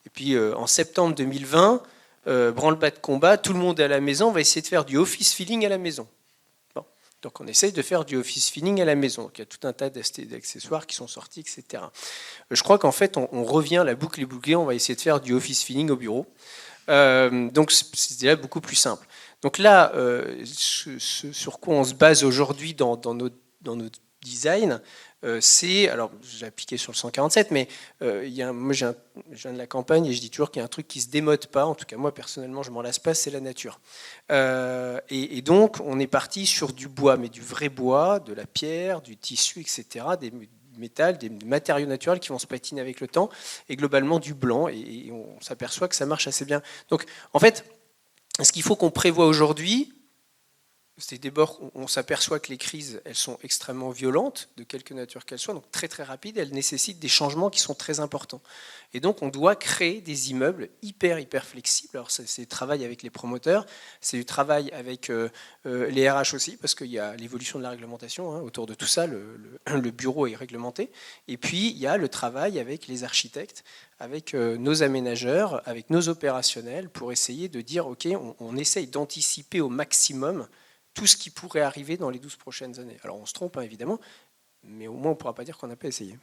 Et puis en septembre 2020, branle-bas de combat, tout le monde est à la maison, on va essayer de faire du office feeling à la maison. Donc on essaye de faire du office feeling à la maison. Donc il y a tout un tas d'accessoires qui sont sortis, etc. Je crois qu'en fait, on revient, la boucle est bouclée, on va essayer de faire du office feeling au bureau. Donc c'est déjà beaucoup plus simple. Donc là, sur quoi on se base aujourd'hui dans notre design, c'est, alors j'ai appliqué sur le 147, mais moi je viens de la campagne et je dis toujours qu'il y a un truc qui se démode pas, en tout cas moi personnellement je m'en lasse pas, c'est la nature. Et donc on est parti sur du bois, mais du vrai bois, de la pierre, du tissu, etc., des métal, des matériaux naturels qui vont se patiner avec le temps, et globalement du blanc, et on s'aperçoit que ça marche assez bien. Donc en fait, ce qu'il faut qu'on prévoit aujourd'hui, c'est d'abord, on s'aperçoit que les crises, elles sont extrêmement violentes, de quelque nature qu'elles soient, donc très très rapides, elles nécessitent des changements qui sont très importants. Et donc on doit créer des immeubles hyper flexibles. Alors c'est du travail avec les promoteurs, c'est du travail avec les RH aussi, parce qu'il y a l'évolution de la réglementation, hein, autour de tout ça, le bureau est réglementé. Et puis il y a le travail avec les architectes, avec nos aménageurs, avec nos opérationnels, pour essayer de dire, ok, on essaye d'anticiper au maximum tout ce qui pourrait arriver dans les 12 prochaines années. Alors on se trompe, hein, évidemment, mais au moins on ne pourra pas dire qu'on n'a pas essayé.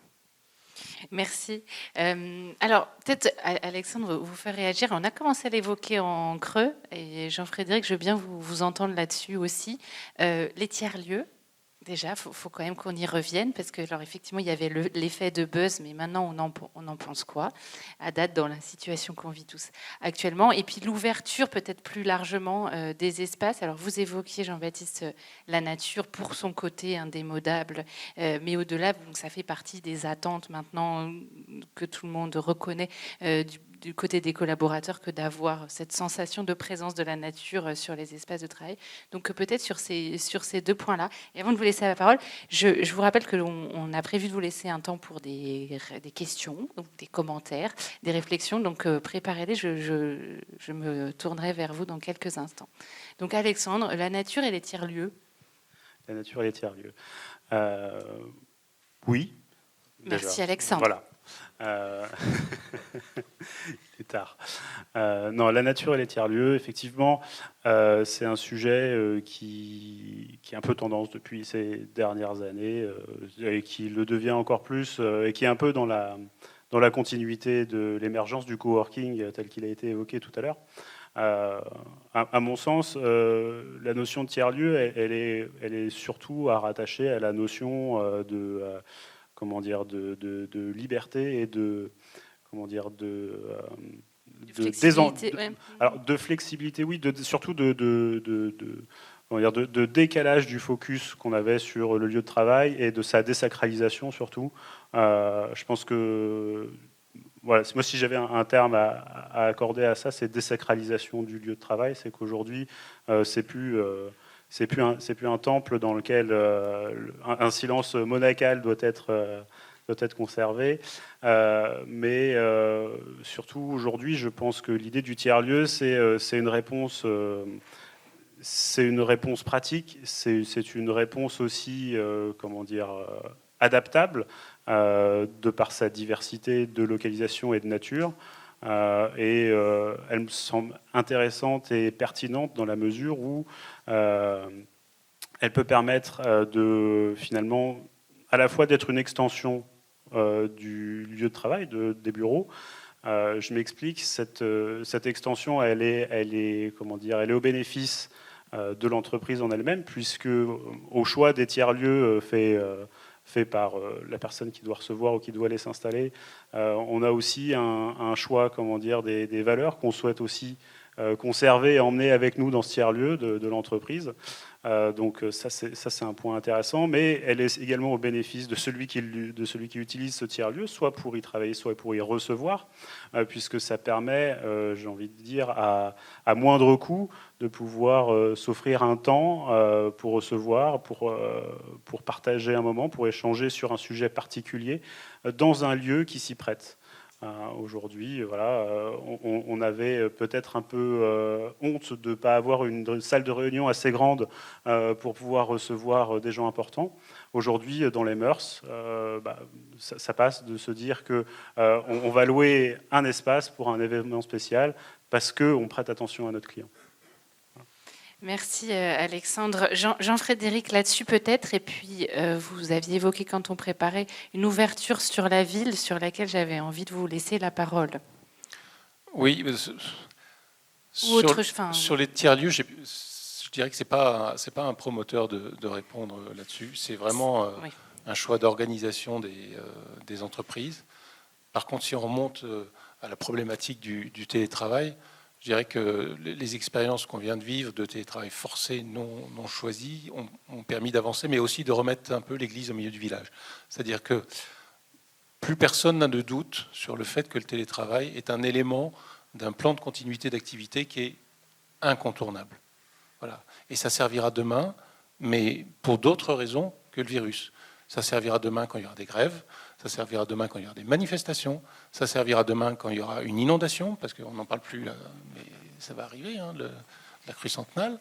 Merci. Alors, peut-être, Alexandre, vous faire réagir. On a commencé à l'évoquer en creux, et Jean-Frédéric, je veux bien vous entendre là-dessus aussi. Les tiers-lieux, déjà, il faut quand même qu'on y revienne, parce que, alors, effectivement, il y avait l'effet de buzz, mais maintenant, on en pense quoi, à date, dans la situation qu'on vit tous actuellement? Et puis, l'ouverture, peut-être plus largement, des espaces. Alors, vous évoquiez, Jean-Baptiste, la nature pour son côté indémodable, mais au-delà, donc, ça fait partie des attentes maintenant que tout le monde reconnaît du côté des collaborateurs, que d'avoir cette sensation de présence de la nature sur les espaces de travail. Donc peut-être sur ces deux points-là. Et avant de vous laisser la parole, je vous rappelle que on a prévu de vous laisser un temps pour des questions, donc des commentaires, des réflexions. Donc préparez-les, je me tournerai vers vous dans quelques instants. Donc Alexandre, la nature et les tiers-lieux. La nature et les tiers-lieux. Oui. Merci déjà. Alexandre. Voilà. Il est tard. Non, la nature et les tiers-lieux, effectivement, c'est un sujet qui est un peu tendance depuis ces dernières années et qui le devient encore plus et qui est un peu dans la continuité de l'émergence du coworking tel qu'il a été évoqué tout à l'heure. À mon sens, la notion de tiers-lieu, elle est surtout à rattacher à la notion de liberté et de flexibilité, ouais. Alors de flexibilité, oui, surtout de décalage du focus qu'on avait sur le lieu de travail et de sa désacralisation surtout. Je pense que voilà, moi si j'avais un terme à accorder à ça, c'est désacralisation du lieu de travail. C'est qu'aujourd'hui, c'est plus un temple dans lequel un silence monacal doit être conservé. Mais surtout aujourd'hui, je pense que l'idée du tiers-lieu, c'est une réponse pratique, c'est une réponse aussi, adaptable, de par sa diversité de localisation et de nature. Et elle me semble intéressante et pertinente dans la mesure où elle peut permettre finalement à la fois d'être une extension du lieu de travail, des bureaux. Je m'explique, cette extension, elle est au bénéfice de l'entreprise en elle-même, puisque au choix des tiers-lieux fait par la personne qui doit recevoir ou qui doit aller s'installer, on a aussi un choix, des valeurs qu'on souhaite aussi conserver et emmener avec nous dans ce tiers-lieu de l'entreprise. Donc ça c'est un point intéressant, mais elle est également au bénéfice de celui qui utilise ce tiers-lieu, soit pour y travailler, soit pour y recevoir, puisque ça permet, j'ai envie de dire, à moindre coût, de pouvoir s'offrir un temps pour recevoir, pour partager un moment, pour échanger sur un sujet particulier, dans un lieu qui s'y prête. Aujourd'hui, voilà, on avait peut-être un peu honte de ne pas avoir une salle de réunion assez grande pour pouvoir recevoir des gens importants. Aujourd'hui, dans les mœurs, ça passe de se dire qu'on va louer un espace pour un événement spécial parce qu'on prête attention à notre client. Merci Alexandre. Jean-Frédéric, là-dessus peut-être, et puis vous aviez évoqué quand on préparait une ouverture sur la ville sur laquelle j'avais envie de vous laisser la parole. Oui, sur les tiers-lieux, je dirais que ce n'est pas un promoteur de répondre là-dessus, c'est vraiment un choix d'organisation des entreprises. Par contre, si on remonte à la problématique du télétravail, je dirais que les expériences qu'on vient de vivre de télétravail forcé, non choisi, ont permis d'avancer, mais aussi de remettre un peu l'église au milieu du village. C'est-à-dire que plus personne n'a de doute sur le fait que le télétravail est un élément d'un plan de continuité d'activité qui est incontournable. Voilà. Et ça servira demain, mais pour d'autres raisons que le virus. Ça servira demain quand il y aura des grèves, ça servira demain quand il y aura des manifestations, ça servira demain quand il y aura une inondation, parce qu'on n'en parle plus, là, mais ça va arriver, la crue centenale.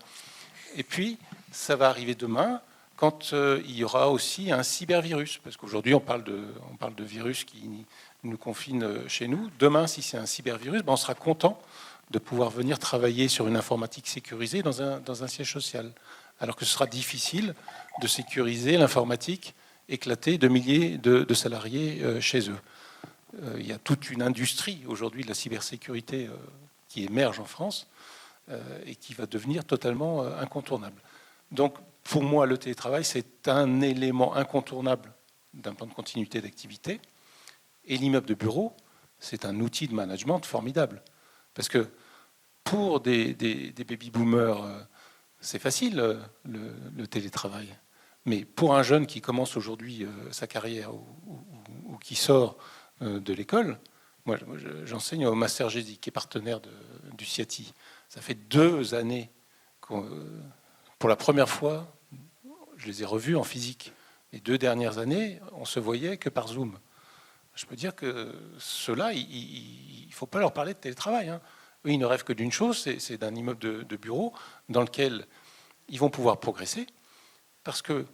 Et puis, ça va arriver demain quand il y aura aussi un cybervirus, parce qu'aujourd'hui, on parle de virus qui nous confine chez nous. Demain, si c'est un cybervirus, on sera content de pouvoir venir travailler sur une informatique sécurisée dans un siège social, alors que ce sera difficile de sécuriser l'informatique éclatée de milliers de salariés chez eux. Il y a toute une industrie aujourd'hui de la cybersécurité qui émerge en France et qui va devenir totalement incontournable. Donc, pour moi, le télétravail, c'est un élément incontournable d'un plan de continuité d'activité. Et l'immeuble de bureau, c'est un outil de management formidable. Parce que pour des baby-boomers, c'est facile, le télétravail. Mais pour un jeune qui commence aujourd'hui sa carrière ou qui sort de l'école, moi j'enseigne au Master GEDI, qui est partenaire du CIATI. Ça fait 2 années pour la première fois, je les ai revus en physique. Les 2 dernières années, on se voyait que par Zoom. Je peux dire que ceux-là, il ne faut pas leur parler de télétravail. Eux, ils ne rêvent que d'une chose, c'est d'un immeuble de bureau dans lequel ils vont pouvoir progresser, parce que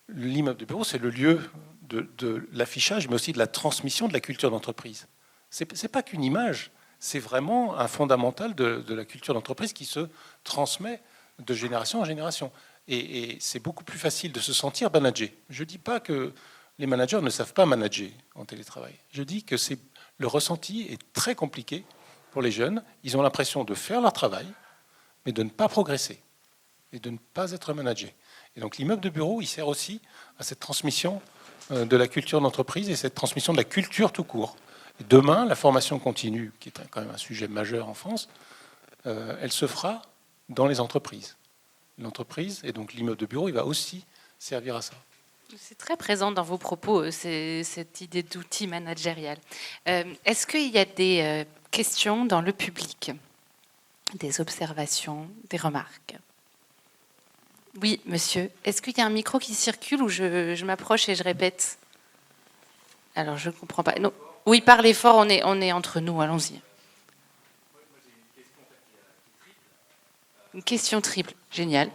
l'immeuble de bureau, c'est le lieu de l'affichage, mais aussi de la transmission de la culture d'entreprise. Ce n'est pas qu'une image, c'est vraiment un fondamental de la culture d'entreprise qui se transmet de génération en génération. Et c'est beaucoup plus facile de se sentir managé. Je ne dis pas que les managers ne savent pas manager en télétravail. Je dis que le ressenti est très compliqué pour les jeunes. Ils ont l'impression de faire leur travail, mais de ne pas progresser et de ne pas être managés. Et donc l'immeuble de bureau, il sert aussi à cette transmission de la culture d'entreprise et cette transmission de la culture tout court. Et demain, la formation continue, qui est quand même un sujet majeur en France, elle se fera dans les entreprises. L'entreprise, et donc l'immeuble de bureau, il va aussi servir à ça. C'est très présent dans vos propos, cette idée d'outil managérial. Est-ce qu'il y a des questions dans le public? Des observations, des remarques? Oui, monsieur. Est-ce qu'il y a un micro qui circule ou je m'approche et je répète? Alors, je ne comprends pas. Non. Oui, parlez fort, on est entre nous, allons-y. Une question triple, génial.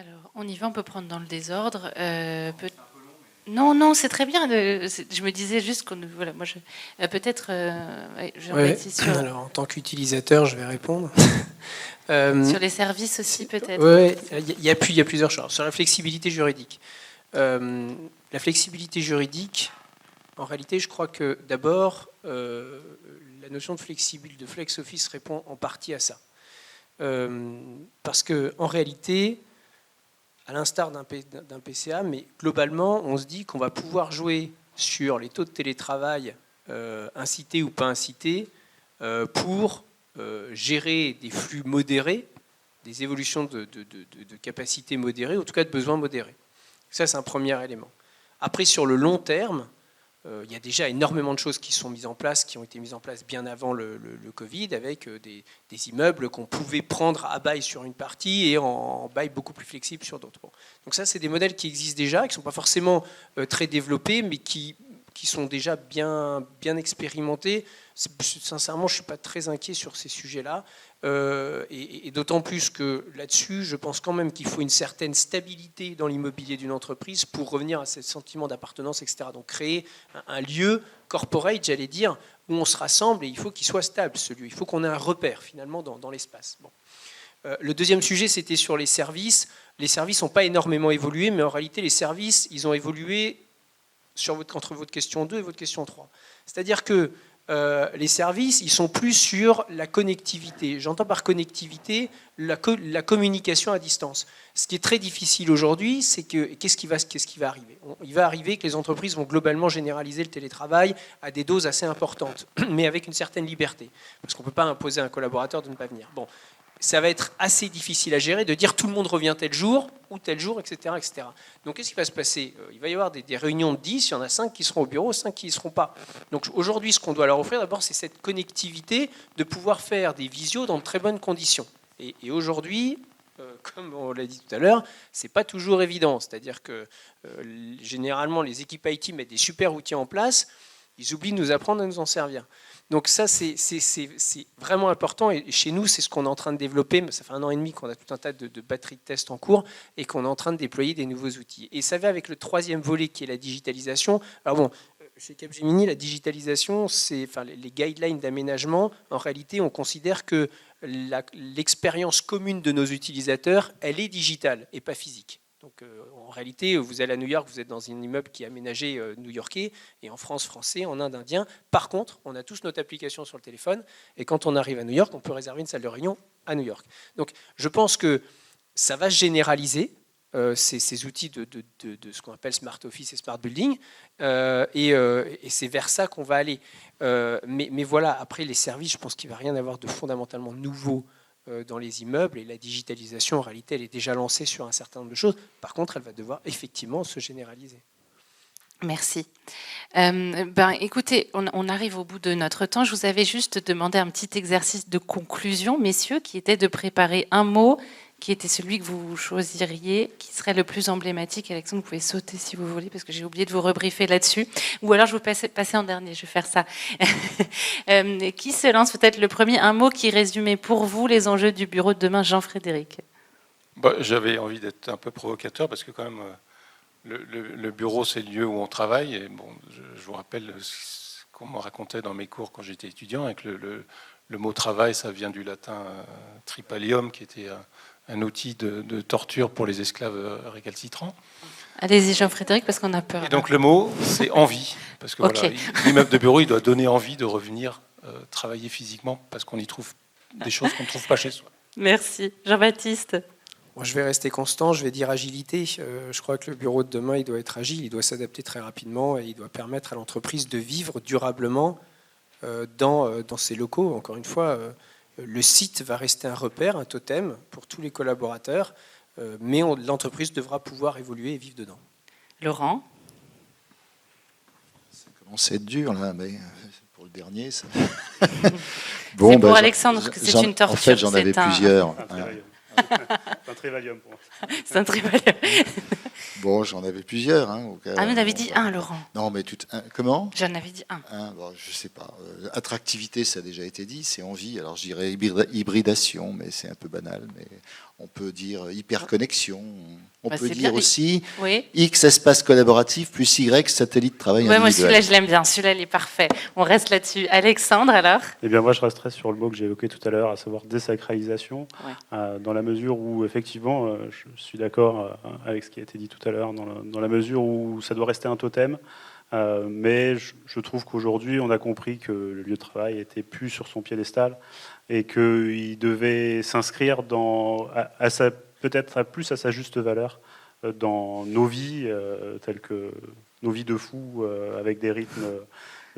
Alors, on y va, on peut prendre dans le désordre. Non, c'est très bien. Je me disais juste qu'on... Voilà, moi, peut-être... sur... Alors, en tant qu'utilisateur, je vais répondre. Sur les services aussi, peut-être. Oui, il y a plusieurs choses. Sur la flexibilité juridique. La flexibilité juridique, en réalité, je crois que d'abord, la notion de flexibilité, de flex office répond en partie à ça. Parce qu'en réalité, à l'instar d'un PCA, mais globalement, on se dit qu'on va pouvoir jouer sur les taux de télétravail incités ou pas incités pour gérer des flux modérés, des évolutions de capacités modérées, en tout cas de besoins modérés. Ça, c'est un premier élément. Après, sur le long terme, il y a déjà énormément de choses qui sont mises en place, qui ont été mises en place bien avant le Covid, avec des immeubles qu'on pouvait prendre à bail sur une partie et en bail beaucoup plus flexible sur d'autres. Bon. Donc ça, c'est des modèles qui existent déjà, qui ne sont pas forcément très développés, mais qui sont déjà bien expérimentés. Sincèrement, je ne suis pas très inquiet sur ces sujets-là. Et d'autant plus que là-dessus, je pense quand même qu'il faut une certaine stabilité dans l'immobilier d'une entreprise pour revenir à ce sentiment d'appartenance, etc. Donc créer un lieu corporate, j'allais dire, où on se rassemble, et il faut qu'il soit stable, ce lieu. Il faut qu'on ait un repère, finalement, dans l'espace. Bon. Le deuxième sujet, c'était sur les services. Les services n'ont pas énormément évolué, mais en réalité, les services, ils ont évolué entre votre question 2 et votre question 3. C'est-à-dire que les services, ils sont plus sur la connectivité. J'entends par connectivité la communication à distance. Ce qui est très difficile aujourd'hui, c'est que qu'est-ce qui va arriver ? Il va arriver que les entreprises vont globalement généraliser le télétravail à des doses assez importantes, mais avec une certaine liberté, parce qu'on ne peut pas imposer à un collaborateur de ne pas venir. Bon. Ça va être assez difficile à gérer de dire tout le monde revient tel jour, etc. etc. Donc qu'est-ce qui va se passer ? Il va y avoir des réunions de 10, il y en a 5 qui seront au bureau, 5 qui n'y seront pas. Donc aujourd'hui, ce qu'on doit leur offrir d'abord, c'est cette connectivité de pouvoir faire des visios dans de très bonnes conditions. Et aujourd'hui, comme on l'a dit tout à l'heure, c'est pas toujours évident. C'est-à-dire que généralement, les équipes IT mettent des super outils en place, ils oublient de nous apprendre à nous en servir. Donc ça, c'est vraiment important. Et chez nous, c'est ce qu'on est en train de développer. Ça fait 1 an et demi qu'on a tout un tas de batteries de tests en cours et qu'on est en train de déployer des nouveaux outils. Et ça va avec le troisième volet qui est la digitalisation. Alors bon, chez Capgemini, la digitalisation, les guidelines d'aménagement, en réalité, on considère que l'expérience commune de nos utilisateurs, elle est digitale et pas physique. Donc, en réalité, vous allez à New York, vous êtes dans un immeuble qui est aménagé new-yorkais, et en France, français, en Inde, indien. Par contre, on a tous notre application sur le téléphone, et quand on arrive à New York, on peut réserver une salle de réunion à New York. Donc, je pense que ça va se généraliser, ces outils de ce qu'on appelle Smart Office et Smart Building, et c'est vers ça qu'on va aller. Mais voilà, après, les services, je pense qu'il ne va rien avoir de fondamentalement nouveau dans les immeubles, et la digitalisation, en réalité, elle est déjà lancée sur un certain nombre de choses. Par contre, elle va devoir effectivement se généraliser. Merci. Écoutez, on arrive au bout de notre temps. Je vous avais juste demandé un petit exercice de conclusion, messieurs, qui était de préparer un mot qui était celui que vous choisiriez, qui serait le plus emblématique. Alexandre, vous pouvez sauter si vous voulez, parce que j'ai oublié de vous rebriefer là-dessus. Ou alors, je vais passer en dernier, je vais faire ça. Qui se lance peut-être le premier ? Un mot qui résumait pour vous les enjeux du bureau de demain, Jean-Frédéric. J'avais envie d'être un peu provocateur, parce que quand même, le bureau, c'est le lieu où on travaille. Et bon, je vous rappelle ce qu'on me racontait dans mes cours quand j'étais étudiant, avec le mot travail, ça vient du latin tripalium, qui était un outil de torture pour les esclaves récalcitrants. Allez-y, Jean-Frédéric, parce qu'on a peur. Et donc le mot, c'est envie. Parce que Okay. Voilà, l'immeuble de bureau, il doit donner envie de revenir travailler physiquement, parce qu'on y trouve des choses qu'on ne trouve pas chez soi. Merci. Jean-Baptiste ? Moi, je vais rester constant, je vais dire agilité. Je crois que le bureau de demain, il doit être agile, il doit s'adapter très rapidement, et il doit permettre à l'entreprise de vivre durablement dans ses locaux. Encore une fois, le site va rester un repère, un totem pour tous les collaborateurs, mais l'entreprise devra pouvoir évoluer et vivre dedans. Laurent ? Ça commence à être dur, là, mais pour le dernier, ça... Bon, c'est pour Alexandre que c'est une torture. En fait, j'en avais plusieurs. C'est un Trévalium pour moi. C'est un Trévalium. Bon, j'en avais plusieurs. Ah, nous, on avait dit un, Laurent. Non, mais comment ? J'en avais dit un. Bon, je ne sais pas. Attractivité, ça a déjà été dit, c'est envie. Alors, je dirais hybridation, mais c'est un peu banal. Mais on peut dire hyperconnexion, on Bah, peut c'est dire bien. aussi Oui. X espace collaboratif plus Y satellite travail Ouais, moi, individuel. celui-là, je l'aime bien. Celui-là, il est parfait. On reste là-dessus. Alexandre, alors? Eh bien, moi, je resterai sur le mot que j'ai évoqué tout à l'heure, à savoir désacralisation, Ouais. dans la mesure où, effectivement, je suis d'accord avec ce qui a été dit tout à l'heure, dans la mesure où ça doit rester un totem. Mais je trouve qu'aujourd'hui, on a compris que le lieu de travail était plus sur son piédestal et qu'il devait s'inscrire peut-être plus à sa juste valeur dans nos vies, telles que nos vies de fous, avec des rythmes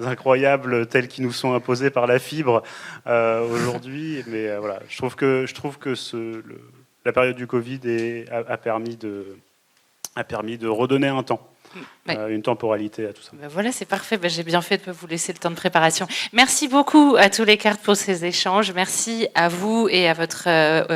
incroyables tels qu'ils nous sont imposés par la fibre aujourd'hui. Mais voilà, je trouve que la période du Covid a permis de redonner un temps. Ouais. Une temporalité à tout ça. Ben voilà, c'est parfait. Ben j'ai bien fait de vous laisser le temps de préparation. Merci beaucoup à tous les cartes pour ces échanges. Merci à vous et à votre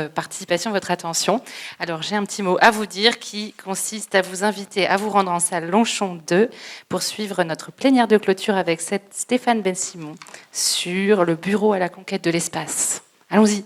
participation, votre attention. Alors, j'ai un petit mot à vous dire qui consiste à vous inviter à vous rendre en salle Longchamp 2 pour suivre notre plénière de clôture avec Stéphane Ben-Simon sur le bureau à la conquête de l'espace. Allons-y.